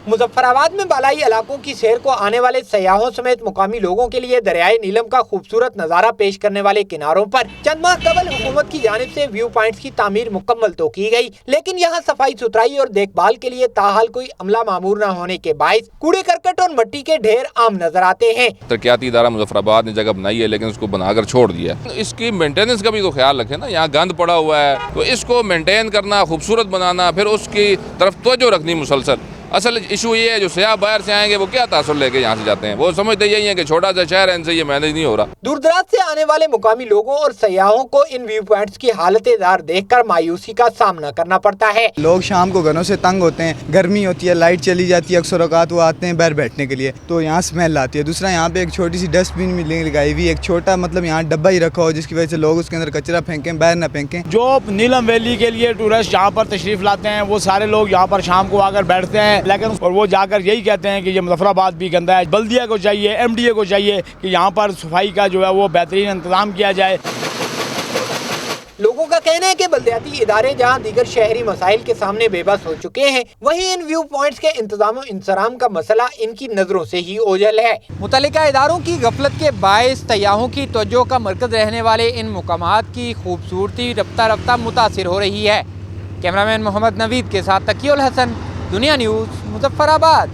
मुजफ्फराबाद में बालाई इलाकों की सैर को आने वाले सयाहों समेत मुकामी लोगों के लिए दरियाए नीलम का खूबसूरत नजारा पेश करने वाले किनारों पर चंद माह कबल हुकूमत की जानिब से व्यू पॉइंट्स की तामीर मुकम्मल तो की गई, लेकिन यहाँ सफाई सुथराई और देखभाल के लिए ताहाल कोई अमला मामूर न होने के बायस कूड़े करकट और मिट्टी के ढेर आम नजर आते हैं। तरक्याती इदारा मुजफ्फराबाद ने जगह बनाई है लेकिन उसको बनाकर छोड़ दिया है। इसकी मेंटेनेंस का भी तो ख्याल रखें ना, यहाँ गंद पड़ा हुआ है तो इसको मेंटेन करना, खूबसूरत बनाना, फिर उसकी तरफ तवज्जो रखनी मुसलसल। असल इशू ये है जो सयाह बाहर से आएंगे वो क्या तासुर लेके यहाँ से जाते हैं, वो समझते यही है कि छोटा सा शहर है, इनसे ये मैनेज नहीं हो रहा। दूर दराज से आने वाले मुकामी लोगों और सयाहों को इन व्यू पॉइंट्स की हालत-ए-दार देखकर मायूसी का सामना करना पड़ता है। लोग शाम को घरों से तंग होते हैं, गर्मी होती है, लाइट चली जाती है, अक्सर औकात वो आते हैं बाहर बैठने के लिए तो यहाँ स्मेल आती है। दूसरा यहाँ पे एक छोटी सी डस्टबिन भी लगाई हुई, एक छोटा मतलब यहाँ डब्बा ही रखा हो जिसकी वजह से लोग उसके अंदर कचरा फेंकें, बाहर ना फेंकें। जो नीलम वैली के लिए टूरिस्ट यहाँ पर तशरीफ लाते हैं वो सारे लोग यहाँ पर शाम को आकर बैठते हैं, लेकिन और वो जाकर यही कहते हैं कि ये मुजफ्फराबाद भी गंदा है। बल्दिया को चाहिए, एमडीए को चाहिए कि यहाँ पर सफाई का जो है वो बेहतरीन इंतजाम किया जाए। लोगों का कहना है कि बल्दियाती इदारे जहां दीगर शहरी मसाइल के सामने बेबस हो चुके हैं, वहीं इन व्यू पॉइंट्स के इंतजाम इंसराम का मसला इनकी नजरों से ही ओझल है। मुतल्लिका इदारों की गफलत के बायस सयाहों की तवज्जो का मरकज रहने वाले इन मुकामात की खूबसूरती रफ्ता रफ्ता मुतासिर हो रही है। कैमरामैन मोहम्मद नवीद के साथ तकीउल हसन, दुनिया न्यूज़, मुजफ्फराबाद।